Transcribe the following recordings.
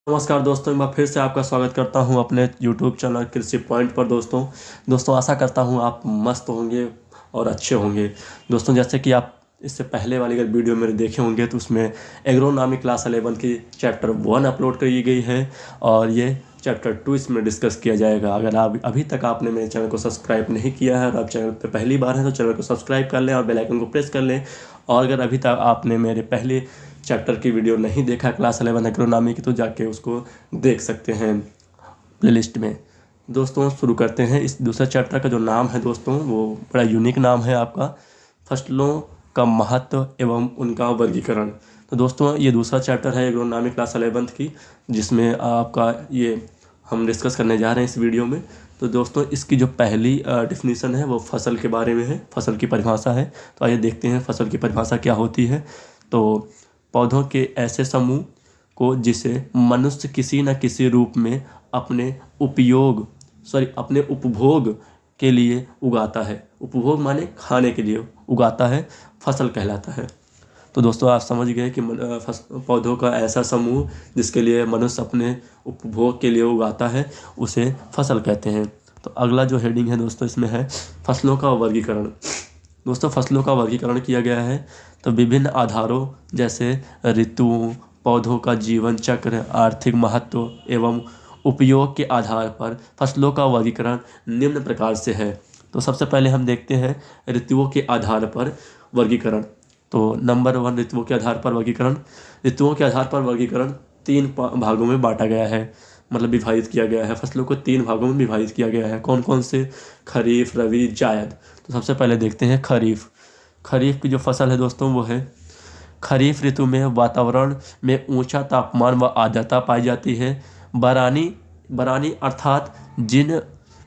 नमस्कार दोस्तों, मैं फिर से आपका स्वागत करता हूं अपने YouTube चैनल कृषि पॉइंट पर। दोस्तों आशा करता हूं आप मस्त होंगे और अच्छे होंगे। दोस्तों जैसे कि आप इससे पहले वाली अगर वीडियो मेरे देखे होंगे तो उसमें एग्रोनॉमी क्लास 11 की चैप्टर 1 अपलोड करी गई है और ये चैप्टर 2 इसमें डिस्कस किया जाएगा। अगर आप अभी तक आपने मेरे चैनल को सब्सक्राइब नहीं किया है और आप चैनल पर पहली बार हैं तो चैनल को सब्सक्राइब कर लें और बेल आइकन को प्रेस कर लें। और अगर अभी तक आपने मेरे पहले चैप्टर की वीडियो नहीं देखा क्लास 11 एग्रोनॉमी की तो जाके उसको देख सकते हैं प्लेलिस्ट में। दोस्तों शुरू करते हैं। इस दूसरे चैप्टर का जो नाम है दोस्तों वो बड़ा यूनिक नाम है आपका, फसलों का महत्व एवं उनका वर्गीकरण। तो दोस्तों ये दूसरा चैप्टर है एग्रोनॉमी क्लास 11 की, जिसमें आपका ये हम डिस्कस करने जा रहे हैं इस वीडियो में। तो दोस्तों इसकी जो पहली डिफिनीसन है वो फसल के बारे में है, फसल की परिभाषा है। तो आइए देखते हैं फसल की परिभाषा क्या होती है। तो पौधों के ऐसे समूह को जिसे मनुष्य किसी न किसी रूप में अपने अपने उपभोग के लिए उगाता है। उपभोग माने खाने के लिए उगाता है, फसल कहलाता है। तो दोस्तों आप समझ गए कि पौधों का ऐसा समूह जिसके लिए मनुष्य अपने उपभोग के लिए उगाता है उसे फसल कहते हैं। तो अगला जो हेडिंग है दोस्तों इसमें है फसलों का वर्गीकरण। दोस्तों फसलों का वर्गीकरण किया गया है तो विभिन्न आधारों जैसे ऋतुओं, पौधों का जीवन चक्र, आर्थिक महत्व एवं उपयोग के आधार पर फसलों का वर्गीकरण निम्न प्रकार से है। तो सबसे पहले हम देखते हैं ऋतुओं के आधार पर वर्गीकरण। तो नंबर 1 ऋतुओं के आधार पर वर्गीकरण। ऋतुओं के आधार पर वर्गीकरण 3 भागों में बांटा गया है, मतलब विभाजित किया गया है। फसलों को 3 भागों में विभाजित किया गया है। कौन कौन से? खरीफ, रबी, जायद। तो सबसे पहले देखते हैं खरीफ। खरीफ की जो फसल है दोस्तों वो है, खरीफ ऋतु में वातावरण में ऊंचा तापमान व आर्द्रता पाई जाती है। बरानी अर्थात जिन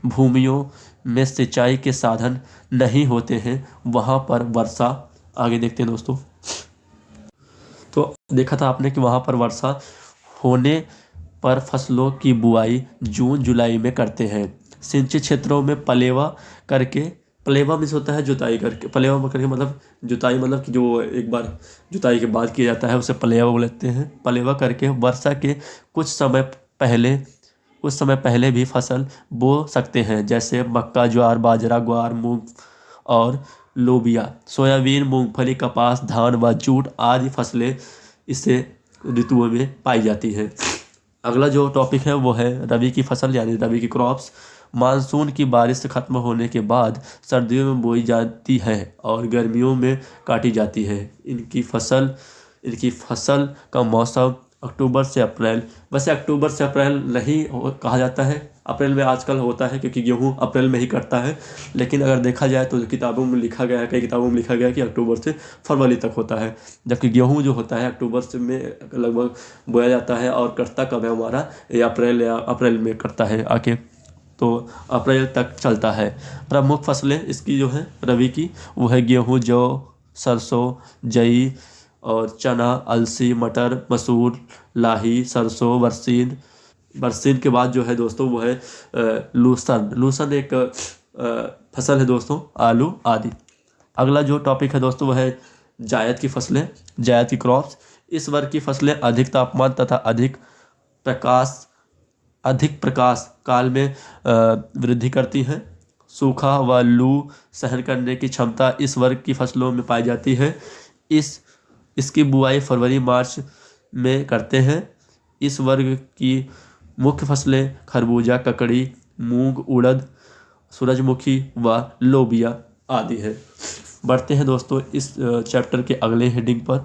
भूमियों में सिंचाई के साधन नहीं होते हैं वहाँ पर वर्षा। आगे देखते हैं दोस्तों। तो देखा था आपने कि वहाँ पर वर्षा होने पर फसलों की बुआई जून जुलाई में करते हैं। सिंचित क्षेत्रों में पलेवा मीन्स होता है जुताई करके। पलेवा करके मतलब जुताई, मतलब कि जो एक बार जुताई के बाद किया जाता है उसे पलेवा बोलते हैं। पलेवा करके वर्षा के कुछ समय पहले भी फसल बो सकते हैं, जैसे मक्का, ज्वार, बाजरा, ग्वार, मूंग और लोबिया, सोयाबीन, मूंगफली, कपास, धान व जूट आदि फसलें इसे ऋतुओं में पाई जाती हैं। अगला जो टॉपिक है वो है रबी की फसल यानी रबी की क्रॉप्स। मानसून की बारिश खत्म होने के बाद सर्दियों में बोई जाती है और गर्मियों में काटी जाती है। इनकी फसल का मौसम अक्टूबर से अप्रैल। वैसे अक्टूबर से अप्रैल नहीं कहा जाता है, अप्रैल में आजकल होता है क्योंकि गेहूँ अप्रैल में ही कटता है। लेकिन अगर देखा जाए तो किताबों में लिखा गया है, कई किताबों में लिखा गया है कि अक्टूबर से फरवरी तक होता है, जबकि गेहूँ जो होता है अक्टूबर से में लगभग बोया जाता है और कटता कब है हमारा, या अप्रैल में कटता है आके, तो अप्रैल तक चलता है। प्रमुख फसलें इसकी जो है रबी की वो है गेहूँ, जौ, सरसों, जई और चना, अलसी, मटर, मसूर, लाही, सरसों, बरसीन के बाद जो है दोस्तों वो है लूसन एक फसल है दोस्तों, आलू आदि। अगला जो टॉपिक है दोस्तों वो है जायद की फसलें, जायद की क्रॉप्स। इस वर्ग की फसलें अधिक तापमान तथा अधिक प्रकाश काल में वृद्धि करती हैं। सूखा व लू सहन करने की क्षमता इस वर्ग की फसलों में पाई जाती है। इसकी बुआई फरवरी मार्च में करते हैं। इस वर्ग की मुख्य फसलें खरबूजा, ककड़ी, मूंग, उड़द, सूरजमुखी व लोबिया आदि है। बढ़ते हैं दोस्तों इस चैप्टर के अगले हेडिंग पर।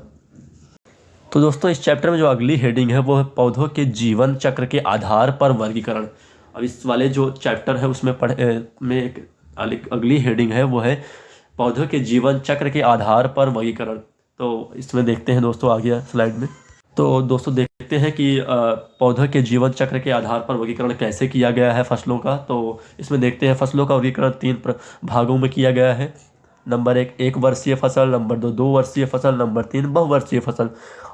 तो दोस्तों इस चैप्टर में जो अगली हेडिंग है वो है पौधों के जीवन चक्र के आधार पर वर्गीकरण। अब इस वाले जो चैप्टर है उसमें एक अगली हेडिंग है वो है पौधों के जीवन चक्र के आधार पर वर्गीकरण। तो इसमें देखते हैं दोस्तों आगे स्लाइड में। तो दोस्तों देखते हैं कि पौधों के जीवन चक्र के आधार पर वर्गीकरण कैसे किया गया है फसलों का। तो इसमें देखते हैं फसलों का वर्गीकरण 3 भागों में किया गया है। नंबर 1 वर्षीय फसल, नंबर 2 2 वर्षीय फसल, नंबर 3 बहुवर्षीय फसल।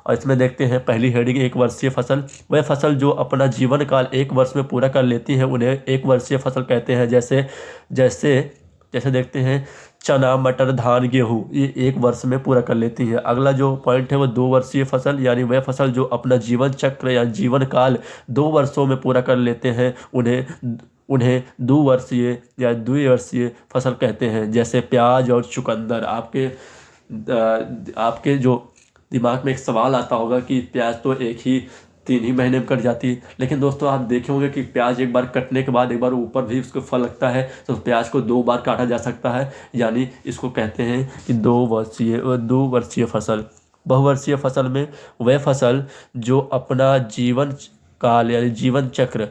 और इसमें देखते हैं पहली हेडिंग 1 वर्षीय फसल। वह फसल जो अपना जीवन काल 1 वर्ष में पूरा कर लेती है उन्हें 1 वर्षीय फसल कहते हैं। जैसे देखते हैं चना, मटर, धान, गेहूँ ये 1 वर्ष में पूरा कर लेती हैं। अगला जो पॉइंट है वो 2 वर्षीय फसल, यानी वह फसल जो अपना जीवन चक्र या जीवन काल 2 वर्षों में पूरा कर लेते हैं, उन्हें उन्हें द्विवर्षीय या द्विवर्षीय फसल कहते हैं। जैसे प्याज और चुकंदर। आपके जो दिमाग में एक सवाल आता होगा कि प्याज तो एक ही 3 ही महीने में कट जाती है, लेकिन दोस्तों आप देखे होंगे कि प्याज एक बार कटने के बाद एक बार ऊपर भी उसको फल लगता है, तो प्याज को 2 बार काटा जा सकता है, यानी इसको कहते हैं कि 2 वर्षीय फसल। बहुवर्षीय फसल में वह फसल जो अपना जीवन काल यानी जीवन चक्र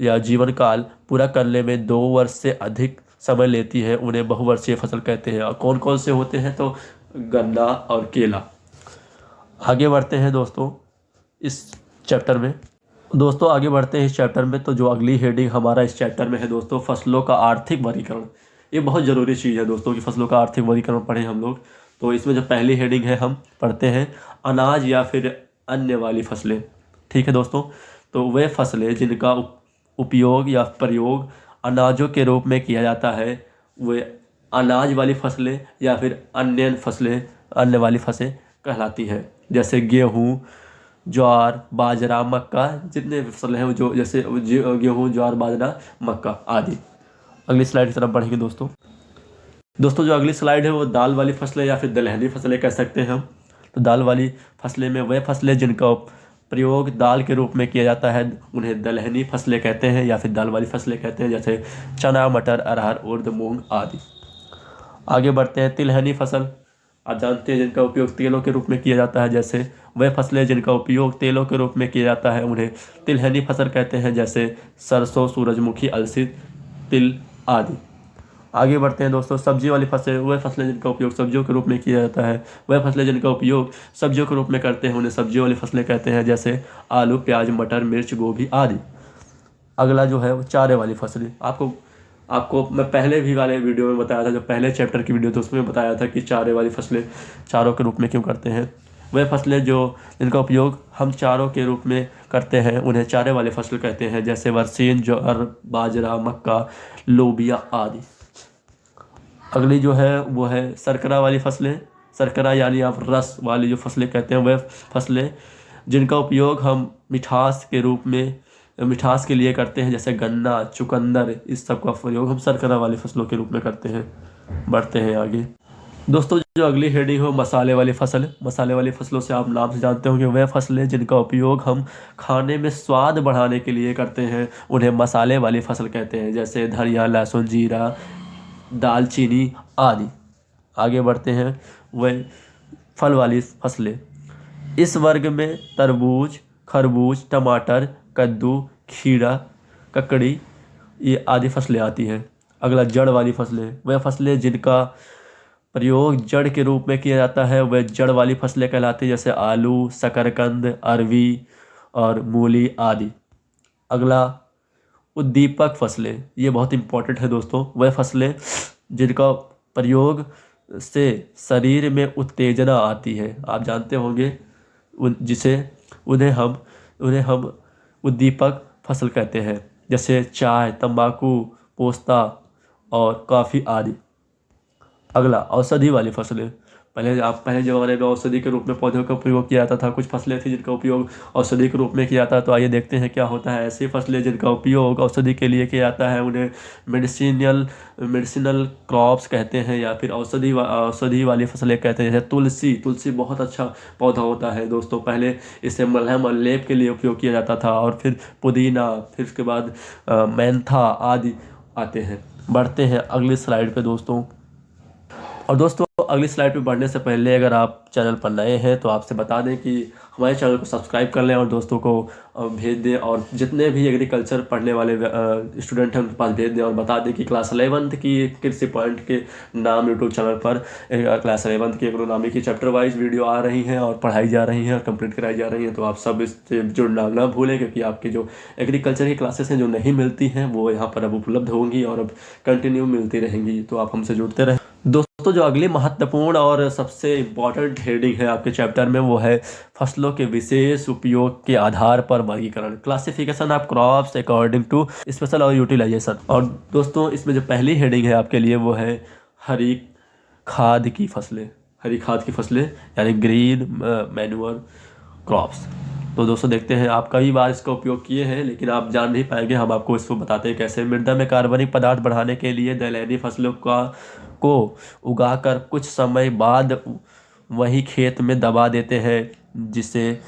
या जीवन काल पूरा करने में 2 वर्ष से अधिक समय लेती है, उन्हें बहुवर्षीय फसल कहते हैं। और कौन कौन से होते हैं, तो गन्ना और केला। आगे बढ़ते हैं दोस्तों इस चैप्टर में। तो जो अगली हेडिंग हमारा इस चैप्टर में है दोस्तों, फसलों का आर्थिक वर्गीकरण। ये बहुत ज़रूरी चीज़ है दोस्तों कि फसलों का आर्थिक वर्गीकरण पढ़ें हम लोग। तो इसमें जो पहली हेडिंग है हम पढ़ते हैं अनाज या फिर अन्य वाली फसलें। ठीक है दोस्तों, तो वे फसलें जिनका उपयोग या प्रयोग अनाजों के रूप में किया जाता है, वे अनाज वाली फसलें या फिर अन्य वाली फसलें कहलाती हैं। जैसे गेहूँ, ज्वार, बाजरा, मक्का, जितने फसलें हैं जो जैसे गेहूँ, ज्वार, बाजरा, मक्का आदि। अगली स्लाइड की तरफ बढ़ेंगे दोस्तों। जो अगली स्लाइड है वो दाल वाली फसलें या फिर दलहनी फसलें कह सकते हैं हम। तो दाल वाली फसलें में वह फसलें जिनका प्रयोग दाल के रूप में किया जाता है, उन्हें दलहनी फसलें कहते हैं या फिर दाल वाली फसलें कहते हैं। जैसे चना, मटर, अरहर, उर्द, मूंग आदि। आगे बढ़ते हैं तिलहनी फसल। आप जानते हैं जिनका उपयोग तेलों के रूप में किया जाता है। जैसे वह फसलें जिनका उपयोग तेलों के रूप में किया जाता है, उन्हें तिलहनी फसल कहते हैं। जैसे सरसों, सूरजमुखी, अलसी, तिल आदि। आगे बढ़ते हैं दोस्तों सब्जी वाली फसलें। वह फसलें जिनका उपयोग सब्जियों के रूप में किया जाता है, वह फसलें जिनका उपयोग सब्जियों के रूप में करते हैं, उन्हें सब्जियों वाली फसलें कहते हैं। जैसे आलू, प्याज, मटर, मिर्च, गोभी आदि। अगला जो है वो चारे वाली फसलें। आपको मैं पहले भी वाले वीडियो में बताया था, जो पहले चैप्टर की वीडियो थी उसमें बताया था कि चारे वाली फसलें चारों के रूप में क्यों करते हैं। वह फसलें जिनका उपयोग हम चारों के रूप में करते हैं, उन्हें चारे वाले फसल कहते हैं। जैसे बरसीन, ज्वार, बाजरा, मक्का, लोबिया आदि। अगली जो है वो है शर्करा वाली फसलें। शर्करा यानी आप रस वाली जो फसलें कहते हैं, वह फसलें जिनका उपयोग हम मिठास के लिए करते हैं। जैसे गन्ना, चुकंदर, इस सब का प्रयोग हम शर्करा वाली फसलों के रूप में करते हैं। बढ़ते हैं आगे दोस्तों। जो अगली हेडिंग हो मसाले वाली फसल। मसाले वाली फसलों से आप नाम से जानते होंगे, वह फसलें जिनका उपयोग हम खाने में स्वाद बढ़ाने के लिए करते हैं, उन्हें मसाले वाली फसल कहते हैं। जैसे धनिया, लहसुन, जीरा, दालचीनी आदि। आगे बढ़ते हैं वह फल वाली फसलें। इस वर्ग में तरबूज, खरबूज, टमाटर, कद्दू, खीरा, ककड़ी ये आदि फसलें आती हैं। अगला जड़ वाली फसलें। वह फसलें जिनका प्रयोग जड़ के रूप में किया जाता है, वह जड़ वाली फसलें कहलाती हैं। जैसे आलू, शकरकंद, अरवी और मूली आदि। अगला उद्दीपक फसलें। ये बहुत इंपॉर्टेंट है दोस्तों। वह फसलें जिनका प्रयोग से शरीर में उत्तेजना आती है, आप जानते होंगे उन्हें हम उद्दीपक फसल कहते हैं। जैसे चाय, तंबाकू, पोस्ता और कॉफ़ी आदि। अगला औषधि वाली फसलें। पहले ज़माने में औषधि के रूप में पौधों का प्रयोग किया जाता था। कुछ फसलें थी जिनका उपयोग औषधि के रूप में किया जाता है। तो आइए देखते हैं क्या होता है। ऐसी फसलें जिनका उपयोग औषधि के लिए किया जाता है, उन्हें मेडिसिनल क्रॉप्स कहते हैं या फिर औषधि वाली फसलें कहते हैं। जैसे तुलसी बहुत अच्छा पौधा होता है दोस्तों। पहले इसे मलहम और लेप के लिए उपयोग किया जाता था, और फिर पुदीना, फिर उसके बाद मेंथा आदि आते हैं। बढ़ते हैं अगली स्लाइड पे दोस्तों। और दोस्तों अगली स्लाइड पे बढ़ने से पहले अगर आप चैनल पर नए हैं तो आपसे बता दें कि हमारे चैनल को सब्सक्राइब कर लें और दोस्तों को भेज दें, और जितने भी एग्रीकल्चर पढ़ने वाले स्टूडेंट हैं उनके पास भेज दें, और बता दें कि क्लास 11th की कृषि पॉइंट के नाम यूट्यूब चैनल पर क्लास 11th की एग्रोनॉमी की चैप्टर वाइज वीडियो आ रही हैं और पढ़ाई जा रही हैं और कंप्लीट कराई जा रही हैं। तो आप सब इससे जुड़ना ना भूलें, क्योंकि आपकी जो एग्रीकल्चर की क्लासेस हैं जो नहीं मिलती हैं वो यहाँ पर अब उपलब्ध होंगी और अब कंटिन्यू मिलती रहेंगी। तो आप हमसे जुड़ते रहें दोस्तों। जो अगली महत्वपूर्ण और सबसे इम्पॉर्टेंट हेडिंग है आपके चैप्टर में, वो है फसलों के विशेष उपयोग के आधार पर वर्गीकरण, classification of crops according to special और यूटिलाइजेशन। और दोस्तों इसमें जो पहली हेडिंग है आपके लिए वो है खाद की फसलें, हरी खाद की फसलें यानी ग्रीन मैन्योर क्रॉप्स। तो दोस्तों देखते हैं, आप कई बार इसका उपयोग किए हैं लेकिन आप जान नहीं पाएंगे, हम आपको इसको बताते हैं कैसे। मृदा में कार्बनिक पदार्थ बढ़ाने के लिए दलहनी फसलों को उगाकर कुछ समय बाद वही खेत में दबा देते हैं, जिसे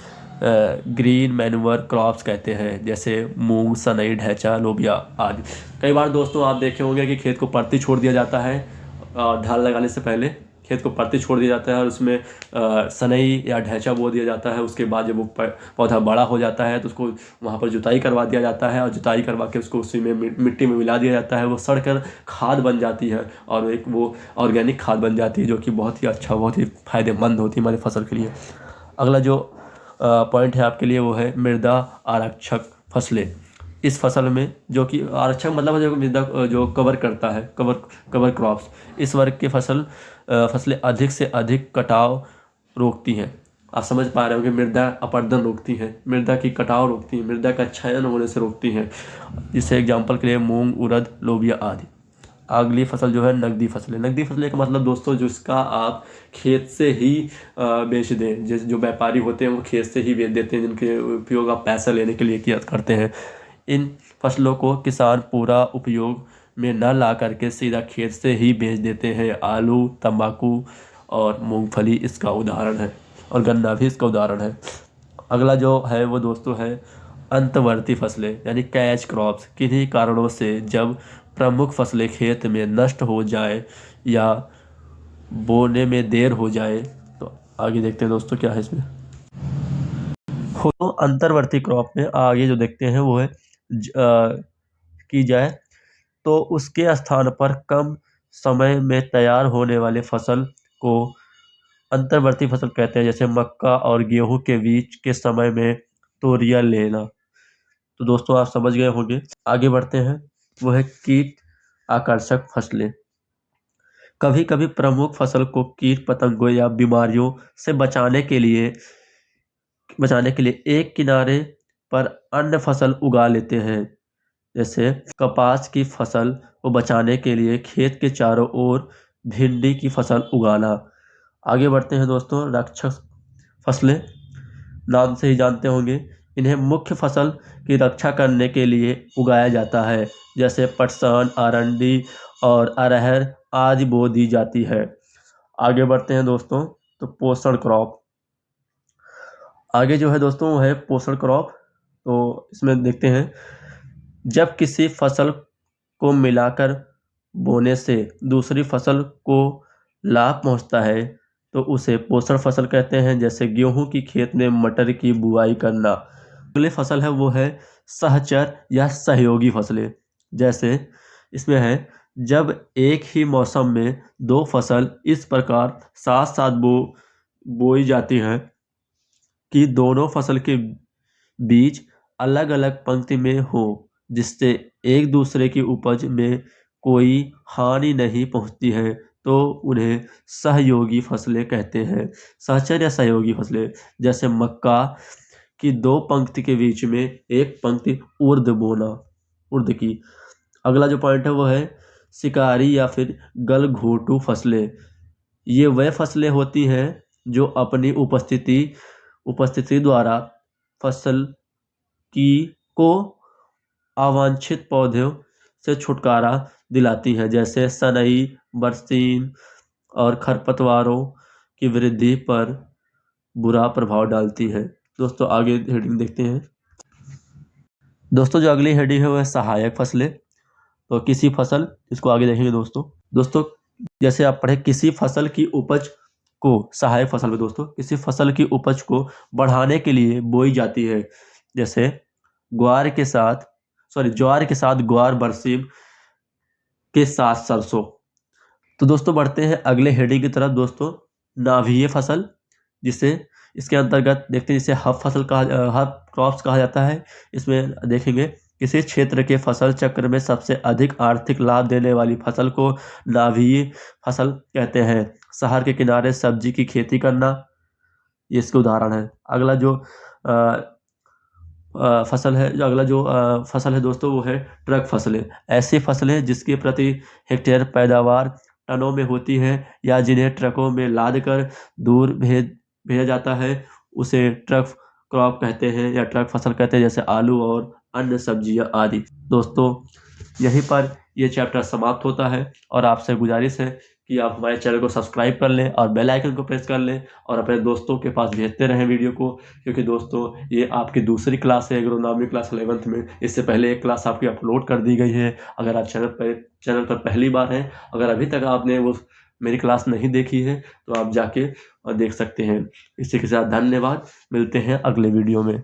ग्रीन मैन्योर क्रॉप्स कहते हैं, जैसे मूंग, सनई, ढैंचा, लोबिया आदि। कई बार दोस्तों आप देखे होंगे कि खेत को परती छोड़ दिया जाता है, ढाल लगाने से पहले खेत को परती छोड़ दिया जाता है और उसमें सनई या ढैंचा बो दिया जाता है। उसके बाद जब वो पौधा बड़ा हो जाता है तो उसको वहाँ पर जुताई करवा दिया जाता है और जुताई करवा के उसको उसी में मिट्टी में मिला दिया जाता है। वो सड़कर खाद बन जाती है और एक वो ऑर्गेनिक खाद बन जाती है, जो कि बहुत ही अच्छा, बहुत ही फायदेमंद होती है हमारी फसल के लिए। अगला जो पॉइंट है आपके लिए वो है मृदा आरक्षक फसलें। इस फसल में, जो कि आरक्षक मतलब जो मृदा जो कवर करता है, कवर क्रॉप्स, इस वर्ग के फसलें अधिक से अधिक कटाव रोकती हैं। आप समझ पा रहे हो कि मृदा अपरदन रोकती है, मृदा की कटाव रोकती है, मृदा का क्षयन होने से रोकती हैं। जिससे एग्जाम्पल के लिए मूंग, उड़द, लोबिया आदि। अगली फसल जो है नकदी फसलें। नकदी फसलें का मतलब दोस्तों जिसका आप खेत से ही बेच दें, जैसे जो व्यापारी होते हैं वो खेत से ही बेच देते हैं, जिनके उपयोग आप पैसा लेने के लिए किया करते हैं। इन फसलों को किसान पूरा उपयोग में न ला करके सीधा खेत से ही बेच देते हैं। आलू, तंबाकू और मूंगफली इसका उदाहरण है, और गन्ना भी इसका उदाहरण है। अगला जो है वो दोस्तों है अंतवर्ती फसलें यानी कैच क्रॉप्स। किन्हीं कारणों से जब प्रमुख फसलें खेत में नष्ट हो जाए या बोने में देर हो जाए, तो आगे देखते हैं दोस्तों क्या है इसमें। तो अंतर्वर्ती क्रॉप में आगे जो देखते हैं वो है की जाए तो उसके स्थान पर कम समय में तैयार होने वाले फसल को अंतर्वर्ती फसल कहते हैं, जैसे मक्का और गेहूं के बीच के समय में तोरियां लेना। तो दोस्तों आप समझ गए होंगे। आगे बढ़ते हैं, वो है कीट आकर्षक फसलें। कभी कभी प्रमुख फसल को कीट पतंगों या बीमारियों से बचाने के लिए एक किनारे पर अन्य फसल उगा लेते हैं। जैसे कपास की फसल को बचाने के लिए खेत के चारों ओर भिंडी की फसल उगाना। आगे बढ़ते हैं दोस्तों, रक्षक फसलें, नाम से ही जानते होंगे, इन्हें मुख्य फसल की रक्षा करने के लिए उगाया जाता है। जैसे पटसन, अरंडी और अरहर आदि बो दी जाती है। आगे बढ़ते हैं दोस्तों, तो पोषण क्रॉप। आगे जो है दोस्तों वो है पोषण क्रॉप। तो इसमें देखते हैं, जब किसी फसल को मिलाकर बोने से दूसरी फसल को लाभ पहुंचता है तो उसे पोषण फसल कहते हैं। जैसे गेहूं की खेत में मटर की बुआई करना। अगली फसल है वो है सहचर या सहयोगी फसलें। जैसे इसमें है, जब एक ही मौसम में दो फसल इस प्रकार साथ साथ बोई जाती है कि दोनों फसल के बीज अलग अलग पंक्ति में हो, जिससे एक दूसरे की उपज में कोई हानि नहीं पहुंचती है, तो उन्हें सहयोगी फसलें कहते हैं। सहचर या सहयोगी फसलें, जैसे मक्का की दो पंक्ति के बीच में एक पंक्ति उर्द बोना, उर्द की। अगला जो पॉइंट है वो है शिकारी या फिर गलघोटू फसलें। ये वह फसलें होती हैं जो अपनी उपस्थिति द्वारा फसल को अवांछित पौधों से छुटकारा दिलाती हैं। जैसे सनई, बरसीम और खरपतवारों की वृद्धि पर बुरा प्रभाव डालती है। दोस्तों आगे हेडिंग देखते हैं। दोस्तों जो अगली हेडिंग है वो है सहायक फसलें। तो किसी फसल, इसको आगे देखेंगे दोस्तों जैसे आप पढ़े, किसी फसल की उपज को, सहायक फसल में दोस्तों किसी फसल की उपज को बढ़ाने के लिए बोई जाती है। जैसे ज्वार के साथ ग्वार, बरसीम के साथ सरसों। तो दोस्तों बढ़ते हैं अगले हेडिंग की तरफ दोस्तों, नाभिकीय फसल, जिसे इसके अंतर्गत देखते हैं जिसे हब क्रॉप्स कहा जाता है। इसमें देखेंगे किसी क्षेत्र के फसल चक्र में सबसे अधिक आर्थिक लाभ देने वाली फसल को नाभिकीय फसल कहते हैं। शहर के किनारे सब्जी की खेती करना, ये इसके उदाहरण है। अगला जो फसल है दोस्तों वो है ट्रक फसलें। ऐसी फसलें जिसकी प्रति हेक्टेयर पैदावार टनों में होती हैं या जिन्हें ट्रकों में लाद कर दूर भेजा जाता है, उसे ट्रक क्रॉप कहते हैं या ट्रक फसल कहते हैं, जैसे आलू और अन्य सब्जियां आदि। दोस्तों, यहीं पर ये चैप्टर समाप्त होता है और आपसे गुजारिश है कि आप हमारे चैनल को सब्सक्राइब कर लें और बेल आइकन को प्रेस कर लें और अपने दोस्तों के पास भेजते रहें वीडियो को, क्योंकि दोस्तों ये आपकी दूसरी क्लास है एग्रोनॉमी क्लास 11th में। इससे पहले एक क्लास आपकी अपलोड कर दी गई है। अगर आप चैनल पर पहली बार हैं, अगर अभी तक आपने वो मेरी क्लास नहीं देखी है तो आप जाके देख सकते हैं। इसी के साथ धन्यवाद, मिलते हैं अगले वीडियो में।